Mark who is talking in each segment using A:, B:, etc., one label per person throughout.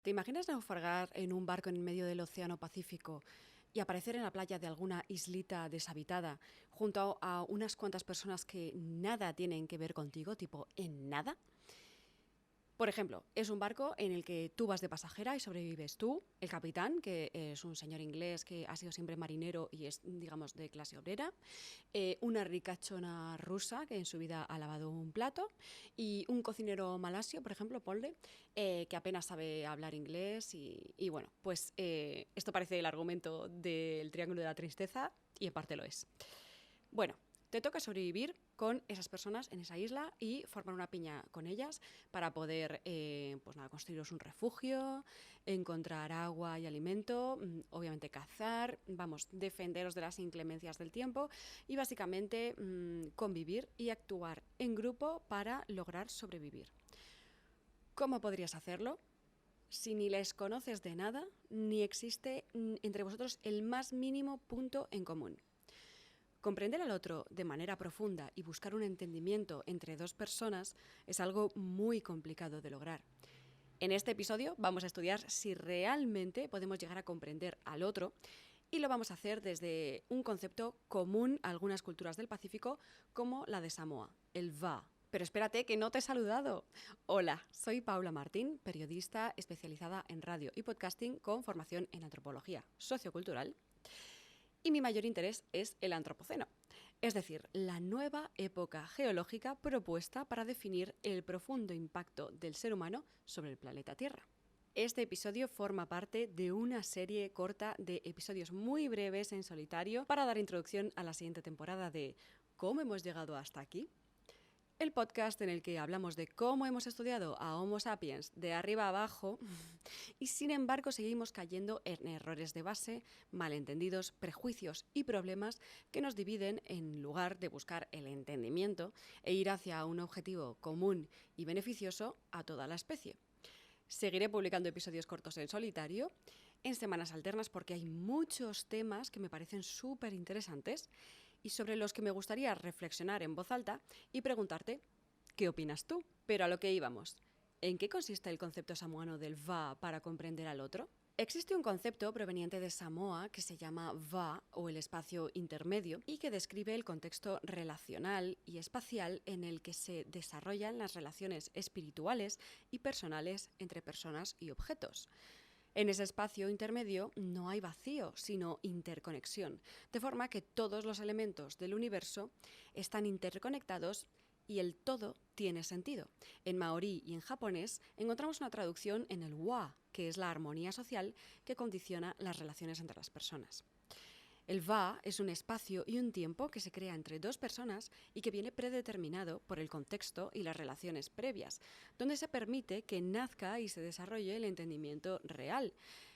A: ¿Te imaginas naufragar en un barco en el medio del Océano Pacífico y aparecer en la playa de alguna islita deshabitada junto a unas cuantas personas que nada tienen que ver contigo, tipo en nada? Por ejemplo, es un barco en el que tú vas de pasajera y sobrevives tú, el capitán, que es un señor inglés que ha sido siempre marinero y es, digamos, de clase obrera, una ricachona rusa que en su vida ha lavado un plato y un cocinero malasio, por ejemplo, ponle, que apenas sabe hablar inglés y bueno, pues esto parece el argumento del Triángulo de la Tristeza y en parte lo es. Bueno, te toca sobrevivir con esas personas en esa isla y formar una piña con ellas para poder pues nada, construiros un refugio, encontrar agua y alimento, obviamente cazar, vamos, defenderos de las inclemencias del tiempo y básicamente convivir y actuar en grupo para lograr sobrevivir. ¿Cómo podrías hacerlo? Si ni les conoces de nada, ni existe entre vosotros el más mínimo punto en común. Comprender al otro de manera profunda y buscar un entendimiento entre dos personas es algo muy complicado de lograr. En este episodio vamos a estudiar si realmente podemos llegar a comprender al otro y lo vamos a hacer desde un concepto común a algunas culturas del Pacífico como la de Samoa, el va. Pero espérate que no te he saludado. Hola, soy Paula Martín, periodista especializada en radio y podcasting con formación en antropología sociocultural. Y mi mayor interés es el antropoceno, es decir, la nueva época geológica propuesta para definir el profundo impacto del ser humano sobre el planeta Tierra. Este episodio forma parte de una serie corta de episodios muy breves en solitario para dar introducción a la siguiente temporada de ¿Cómo hemos llegado hasta aquí? El podcast en el que hablamos de cómo hemos estudiado a Homo sapiens de arriba a abajo y sin embargo seguimos cayendo en errores de base, malentendidos, prejuicios y problemas que nos dividen en lugar de buscar el entendimiento e ir hacia un objetivo común y beneficioso a toda la especie. Seguiré publicando episodios cortos en solitario, en semanas alternas, porque hay muchos temas que me parecen súper interesantes y sobre los que me gustaría reflexionar en voz alta y preguntarte, ¿qué opinas tú? Pero a lo que íbamos, ¿en qué consiste el concepto samoano del va para comprender al otro? Existe un concepto proveniente de Samoa que se llama va o el espacio intermedio y que describe el contexto relacional y espacial en el que se desarrollan las relaciones espirituales y personales entre personas y objetos. En ese espacio intermedio no hay vacío, sino interconexión, de forma que todos los elementos del universo están interconectados y el todo tiene sentido. En maorí y en japonés encontramos una traducción en el wa, que es la armonía social que condiciona las relaciones entre las personas. El va es un espacio y un tiempo que se crea entre dos personas y que viene predeterminado por el contexto y las relaciones previas, donde se permite que nazca y se desarrolle el entendimiento real,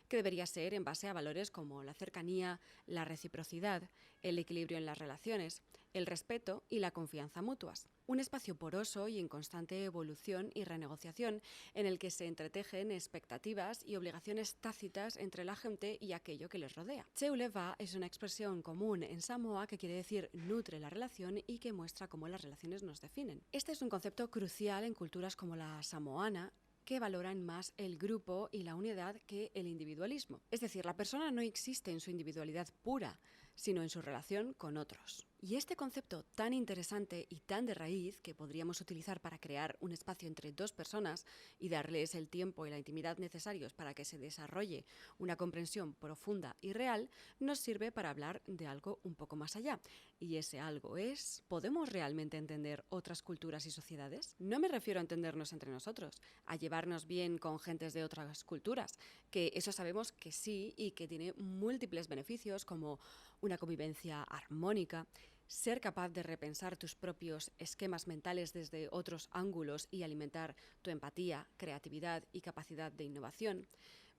A: que debería ser en base a valores como la cercanía, la reciprocidad, el equilibrio en las relaciones, el respeto y la confianza mutuas. Un espacio poroso y en constante evolución y renegociación en el que se entretejen expectativas y obligaciones tácitas entre la gente y aquello que les rodea. Cheuleva es una expresión común en Samoa que quiere decir nutre la relación y que muestra cómo las relaciones nos definen. Este es un concepto crucial en culturas como la samoana, que valoran más el grupo y la unidad que el individualismo. Es decir, la persona no existe en su individualidad pura, sino en su relación con otros. Y este concepto tan interesante y tan de raíz que podríamos utilizar para crear un espacio entre dos personas y darles el tiempo y la intimidad necesarios para que se desarrolle una comprensión profunda y real, nos sirve para hablar de algo un poco más allá. Y ese algo es, ¿podemos realmente entender otras culturas y sociedades? No me refiero a entendernos entre nosotros, a llevarnos bien con gentes de otras culturas, que eso sabemos que sí y que tiene múltiples beneficios como una convivencia armónica, ser capaz de repensar tus propios esquemas mentales desde otros ángulos y alimentar tu empatía, creatividad y capacidad de innovación,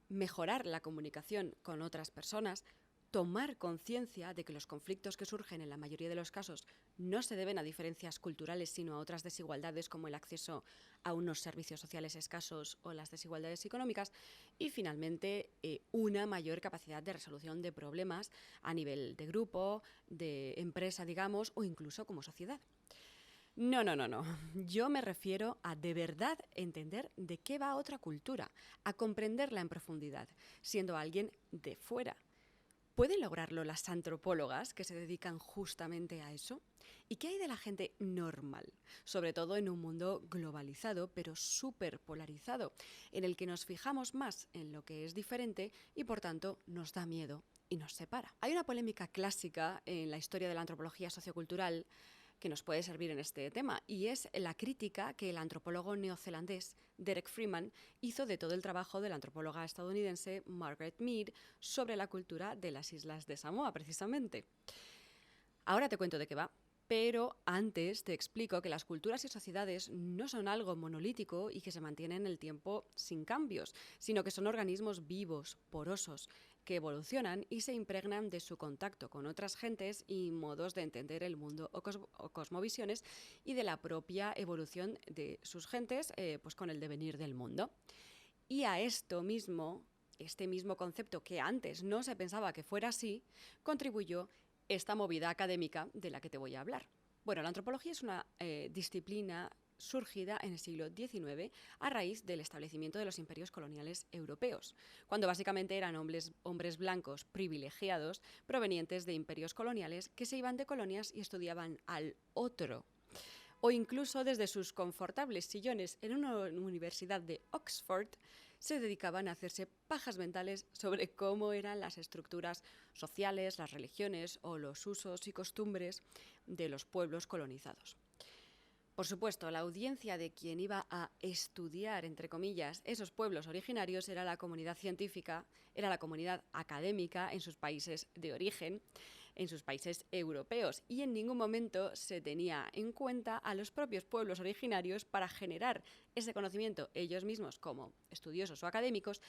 A: mejorar la comunicación con otras personas, tomar conciencia de que los conflictos que surgen en la mayoría de los casos no se deben a diferencias culturales, sino a otras desigualdades como el acceso a unos servicios sociales escasos o las desigualdades económicas, y finalmente una mayor capacidad de resolución de problemas a nivel de grupo, de empresa, digamos, o incluso como sociedad. No, no, no, no. Yo me refiero a de verdad entender de qué va otra cultura, a comprenderla en profundidad, siendo alguien de fuera. ¿Pueden lograrlo las antropólogas que se dedican justamente a eso? ¿Y qué hay de la gente normal? Sobre todo en un mundo globalizado, pero súper polarizado, en el que nos fijamos más en lo que es diferente y por tanto nos da miedo y nos separa. Hay una polémica clásica en la historia de la antropología sociocultural que nos puede servir en este tema, y es la crítica que el antropólogo neozelandés Derek Freeman hizo de todo el trabajo de la antropóloga estadounidense Margaret Mead sobre la cultura de las islas de Samoa, precisamente. Ahora te cuento de qué va. Pero antes te explico que las culturas y sociedades no son algo monolítico y que se mantienen en el tiempo sin cambios, sino que son organismos vivos, porosos, que evolucionan y se impregnan de su contacto con otras gentes y modos de entender el mundo o cosmovisiones y de la propia evolución de sus gentes pues con el devenir del mundo. Y a esto mismo, este mismo concepto que antes no se pensaba que fuera así, contribuyó esta movida académica de la que te voy a hablar. Bueno, la antropología es una disciplina surgida en el siglo XIX a raíz del establecimiento de los imperios coloniales europeos, cuando básicamente eran hombres blancos privilegiados provenientes de imperios coloniales que se iban de colonias y estudiaban al otro, o incluso desde sus confortables sillones en una universidad de Oxford, se dedicaban a hacerse pajas mentales sobre cómo eran las estructuras sociales, las religiones o los usos y costumbres de los pueblos colonizados. Por supuesto, la audiencia de quien iba a estudiar, entre comillas, esos pueblos originarios era la comunidad científica, era la comunidad académica en sus países de origen, en sus países europeos, y en ningún momento se tenía en cuenta a los propios pueblos originarios para generar ese conocimiento ellos mismos como estudiosos o académicos,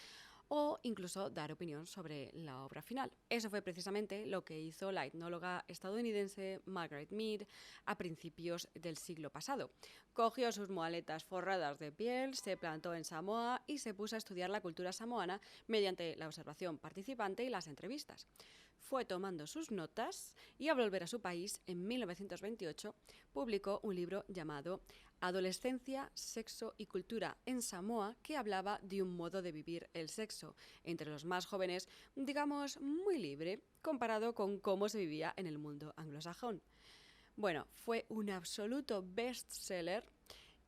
A: o incluso dar opinión sobre la obra final. Eso fue precisamente lo que hizo la etnóloga estadounidense Margaret Mead a principios del siglo pasado. Cogió sus mualetas forradas de piel, se plantó en Samoa y se puso a estudiar la cultura samoana mediante la observación participante y las entrevistas. Fue tomando sus notas y al volver a su país, en 1928, publicó un libro llamado Adolescencia, Sexo y Cultura en Samoa, que hablaba de un modo de vivir el sexo entre los más jóvenes, digamos, muy libre, comparado con cómo se vivía en el mundo anglosajón. Bueno, fue un absoluto bestseller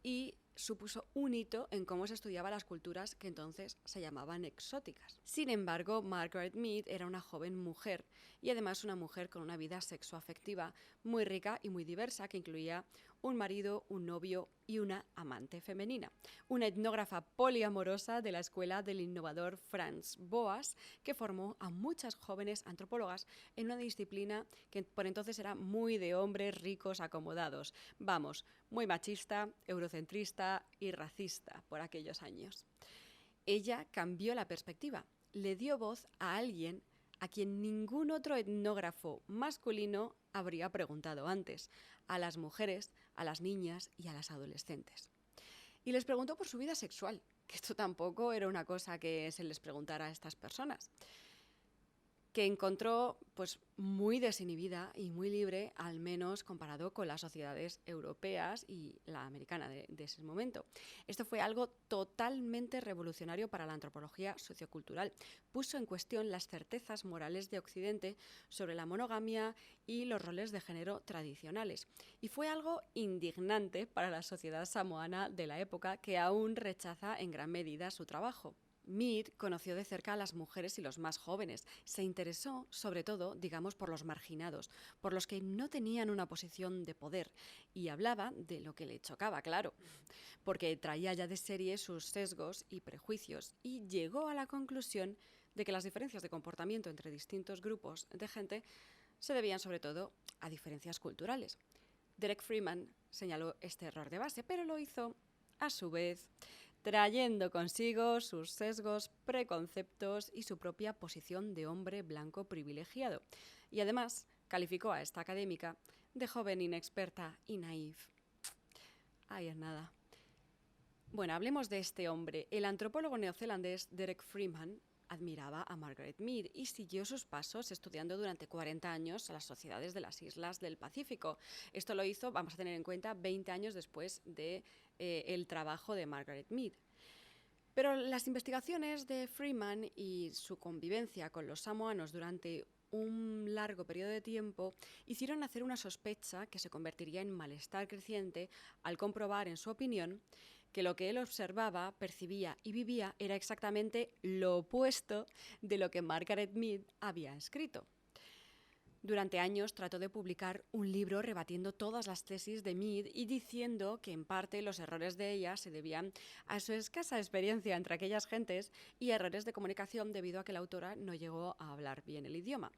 A: y supuso un hito en cómo se estudiaba las culturas que entonces se llamaban exóticas. Sin embargo, Margaret Mead era una joven mujer y además una mujer con una vida sexoafectiva muy rica y muy diversa que incluía un marido, un novio y una amante femenina. Una etnógrafa poliamorosa de la escuela del innovador Franz Boas que formó a muchas jóvenes antropólogas en una disciplina que por entonces era muy de hombres ricos acomodados. Vamos, muy machista, eurocentrista y racista por aquellos años. Ella cambió la perspectiva, le dio voz a alguien a quien ningún otro etnógrafo masculino habría preguntado antes, a las mujeres, a las niñas y a las adolescentes. Y les preguntó por su vida sexual, que esto tampoco era una cosa que se les preguntara a estas personas, que encontró pues muy desinhibida y muy libre, al menos comparado con las sociedades europeas y la americana de ese momento. Esto fue algo totalmente revolucionario para la antropología sociocultural. Puso en cuestión las certezas morales de Occidente sobre la monogamia y los roles de género tradicionales. Y fue algo indignante para la sociedad samoana de la época, que aún rechaza en gran medida su trabajo. Mead conoció de cerca a las mujeres y los más jóvenes. Se interesó, sobre todo, digamos, por los marginados, por los que no tenían una posición de poder, y hablaba de lo que le chocaba, claro, porque traía ya de serie sus sesgos y prejuicios, y llegó a la conclusión de que las diferencias de comportamiento entre distintos grupos de gente se debían sobre todo a diferencias culturales. Derek Freeman señaló este error de base, pero lo hizo, a su vez, trayendo consigo sus sesgos, preconceptos y su propia posición de hombre blanco privilegiado. Y además calificó a esta académica de joven inexperta y naif. Ahí es nada. Bueno, hablemos de este hombre. El antropólogo neozelandés Derek Freeman admiraba a Margaret Mead y siguió sus pasos estudiando durante 40 años a las sociedades de las islas del Pacífico. Esto lo hizo, vamos a tener en cuenta, 20 años después de el trabajo de Margaret Mead. Pero las investigaciones de Freeman y su convivencia con los samoanos durante un largo periodo de tiempo hicieron nacer una sospecha que se convertiría en malestar creciente al comprobar, en su opinión, que lo que él observaba, percibía y vivía era exactamente lo opuesto de lo que Margaret Mead había escrito. Durante años trató de publicar un libro rebatiendo todas las tesis de Mead y diciendo que en parte los errores de ella se debían a su escasa experiencia entre aquellas gentes y errores de comunicación debido a que la autora no llegó a hablar bien el idioma.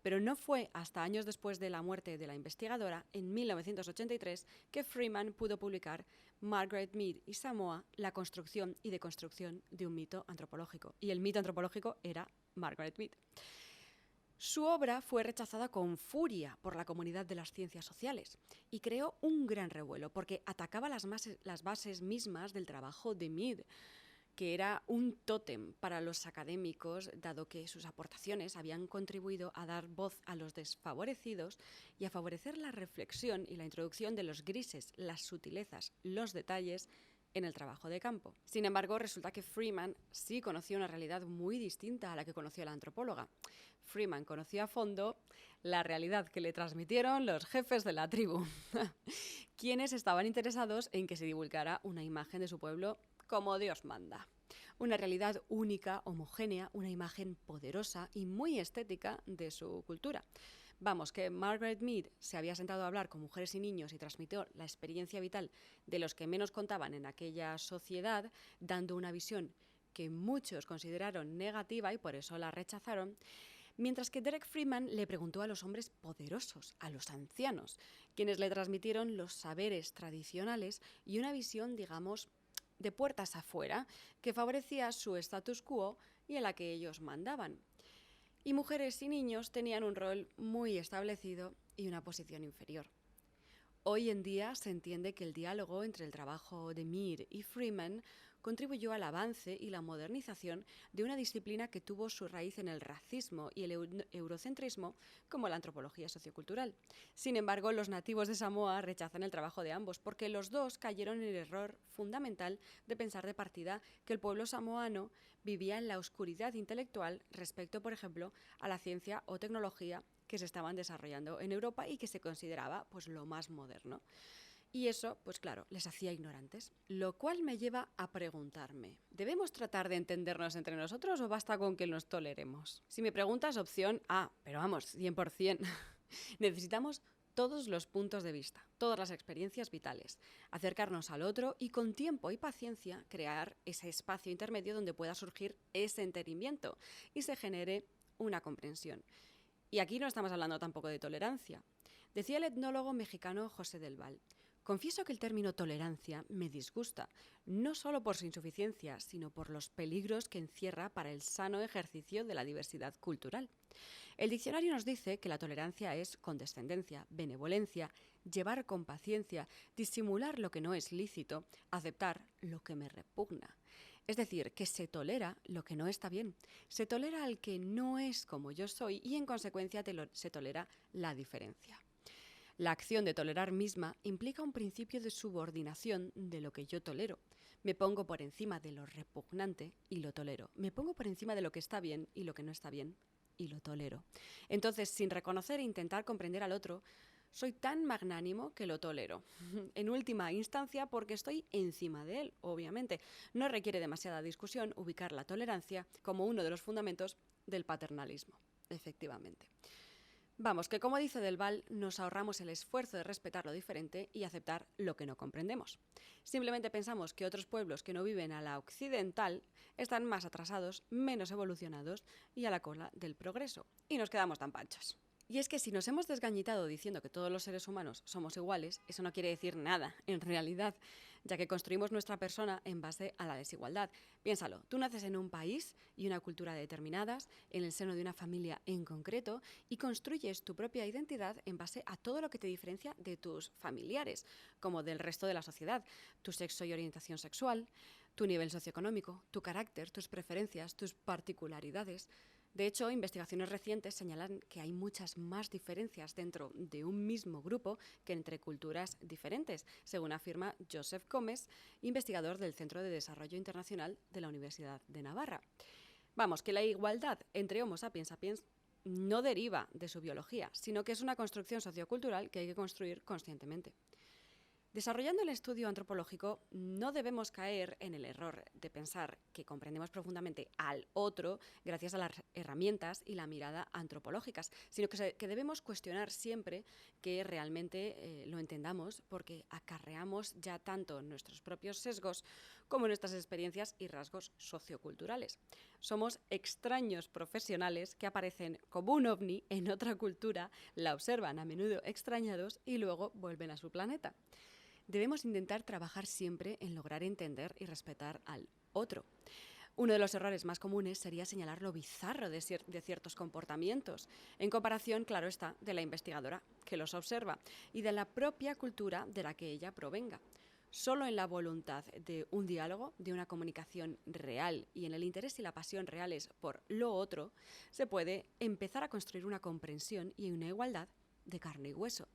A: Pero no fue hasta años después de la muerte de la investigadora, en 1983, que Freeman pudo publicar Margaret Mead y Samoa, la construcción y deconstrucción de un mito antropológico. Y el mito antropológico era Margaret Mead. Su obra fue rechazada con furia por la comunidad de las ciencias sociales y creó un gran revuelo porque atacaba las bases mismas del trabajo de Mead, que era un tótem para los académicos, dado que sus aportaciones habían contribuido a dar voz a los desfavorecidos y a favorecer la reflexión y la introducción de los grises, las sutilezas, los detalles en el trabajo de campo. Sin embargo, resulta que Freeman sí conocía una realidad muy distinta a la que conoció la antropóloga. Freeman conoció a fondo la realidad que le transmitieron los jefes de la tribu, quienes estaban interesados en que se divulgara una imagen de su pueblo como Dios manda. Una realidad única, homogénea, una imagen poderosa y muy estética de su cultura. Vamos, que Margaret Mead se había sentado a hablar con mujeres y niños y transmitió la experiencia vital de los que menos contaban en aquella sociedad, dando una visión que muchos consideraron negativa y por eso la rechazaron. Mientras que Derek Freeman le preguntó a los hombres poderosos, a los ancianos, quienes le transmitieron los saberes tradicionales y una visión, digamos, de puertas afuera, que favorecía su status quo y en la que ellos mandaban. Y mujeres y niños tenían un rol muy establecido y una posición inferior. Hoy en día se entiende que el diálogo entre el trabajo de Mead y Freeman contribuyó al avance y la modernización de una disciplina que tuvo su raíz en el racismo y el eurocentrismo, como la antropología sociocultural. Sin embargo, los nativos de Samoa rechazan el trabajo de ambos porque los dos cayeron en el error fundamental de pensar de partida que el pueblo samoano vivía en la oscuridad intelectual respecto, por ejemplo, a la ciencia o tecnología que se estaban desarrollando en Europa y que se consideraba pues lo más moderno. Y eso, pues claro, les hacía ignorantes. Lo cual me lleva a preguntarme, ¿debemos tratar de entendernos entre nosotros o basta con que nos toleremos? Si me preguntas, opción A, pero vamos, 100%. Necesitamos todos los puntos de vista, todas las experiencias vitales, acercarnos al otro y con tiempo y paciencia crear ese espacio intermedio donde pueda surgir ese entendimiento y se genere una comprensión. Y aquí no estamos hablando tampoco de tolerancia. Decía el etnólogo mexicano José del Val: confieso que el término tolerancia me disgusta, no solo por su insuficiencia, sino por los peligros que encierra para el sano ejercicio de la diversidad cultural. El diccionario nos dice que la tolerancia es condescendencia, benevolencia, llevar con paciencia, disimular lo que no es lícito, aceptar lo que me repugna. Es decir, que se tolera lo que no está bien, se tolera al que no es como yo soy y en consecuencia se tolera la diferencia. La acción de tolerar misma implica un principio de subordinación de lo que yo tolero. Me pongo por encima de lo repugnante y lo tolero. Me pongo por encima de lo que está bien y lo que no está bien y lo tolero. Entonces, sin reconocer e intentar comprender al otro, soy tan magnánimo que lo tolero. En última instancia, porque estoy encima de él, obviamente. No requiere demasiada discusión ubicar la tolerancia como uno de los fundamentos del paternalismo, efectivamente. Vamos, que como dice Del Val, nos ahorramos el esfuerzo de respetar lo diferente y aceptar lo que no comprendemos. Simplemente pensamos que otros pueblos que no viven a la occidental están más atrasados, menos evolucionados y a la cola del progreso. Y nos quedamos tan panchos. Y es que si nos hemos desgañitado diciendo que todos los seres humanos somos iguales, eso no quiere decir nada, en realidad, ya que construimos nuestra persona en base a la desigualdad. Piénsalo, tú naces en un país y una cultura determinadas, en el seno de una familia en concreto, y construyes tu propia identidad en base a todo lo que te diferencia de tus familiares, como del resto de la sociedad, tu sexo y orientación sexual, tu nivel socioeconómico, tu carácter, tus preferencias, tus particularidades. De hecho, investigaciones recientes señalan que hay muchas más diferencias dentro de un mismo grupo que entre culturas diferentes, según afirma Joseph Comes, investigador del Centro de Desarrollo Internacional de la Universidad de Navarra. Vamos, que la igualdad entre Homo sapiens sapiens no deriva de su biología, sino que es una construcción sociocultural que hay que construir conscientemente. Desarrollando el estudio antropológico, no debemos caer en el error de pensar que comprendemos profundamente al otro gracias a las herramientas y la mirada antropológicas, sino que debemos cuestionar siempre que realmente lo entendamos, porque acarreamos ya tanto nuestros propios sesgos como nuestras experiencias y rasgos socioculturales. Somos extraños profesionales que aparecen como un ovni en otra cultura, la observan a menudo extrañados y luego vuelven a su planeta. Debemos intentar trabajar siempre en lograr entender y respetar al otro. Uno de los errores más comunes sería señalar lo bizarro de ciertos comportamientos, en comparación, claro está, de la investigadora que los observa y de la propia cultura de la que ella provenga. Solo en la voluntad de un diálogo, de una comunicación real y en el interés y la pasión reales por lo otro, se puede empezar a construir una comprensión y una igualdad de carne y hueso.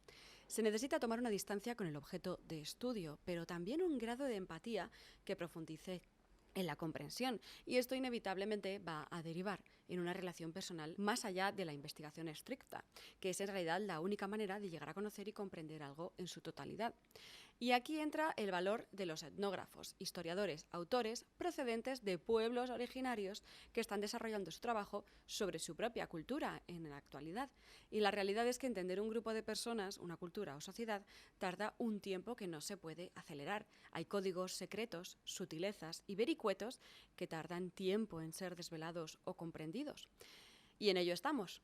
A: Se necesita tomar una distancia con el objeto de estudio, pero también un grado de empatía que profundice en la comprensión, y esto inevitablemente va a derivar en una relación personal más allá de la investigación estricta, que es en realidad la única manera de llegar a conocer y comprender algo en su totalidad. Y aquí entra el valor de los etnógrafos, historiadores, autores procedentes de pueblos originarios que están desarrollando su trabajo sobre su propia cultura en la actualidad. Y la realidad es que entender un grupo de personas, una cultura o sociedad, tarda un tiempo que no se puede acelerar. Hay códigos secretos, sutilezas y vericuetos que tardan tiempo en ser desvelados o comprendidos. Y en ello estamos.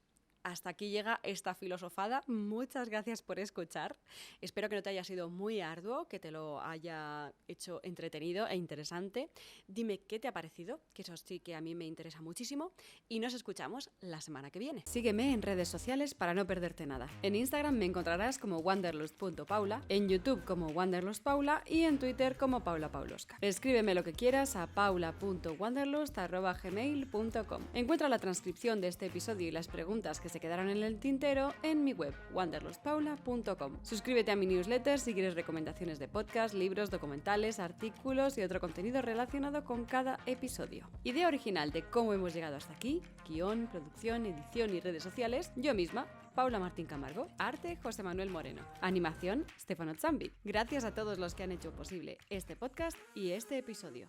A: Hasta aquí llega esta filosofada. Muchas gracias por escuchar. Espero que no te haya sido muy arduo, que te lo haya hecho entretenido e interesante. Dime qué te ha parecido, que eso sí que a mí me interesa muchísimo. Y nos escuchamos la semana que viene. Sígueme en redes sociales para no perderte nada. En Instagram me encontrarás como wanderlust.paula, en YouTube como wanderlustpaula y en Twitter como paulapauloska. Escríbeme lo que quieras a paula.wanderlust@gmail.com. Encuentra la transcripción de este episodio y las preguntas que se quedaron en el tintero en mi web, wanderlustpaula.com. Suscríbete a mi newsletter si quieres recomendaciones de podcast, libros, documentales, artículos y otro contenido relacionado con cada episodio. Idea original de cómo hemos llegado hasta aquí, guión, producción, edición y redes sociales, yo misma, Paula Martín Camargo. Arte, José Manuel Moreno. Animación, Stefano Zambi. Gracias a todos los que han hecho posible este podcast y este episodio.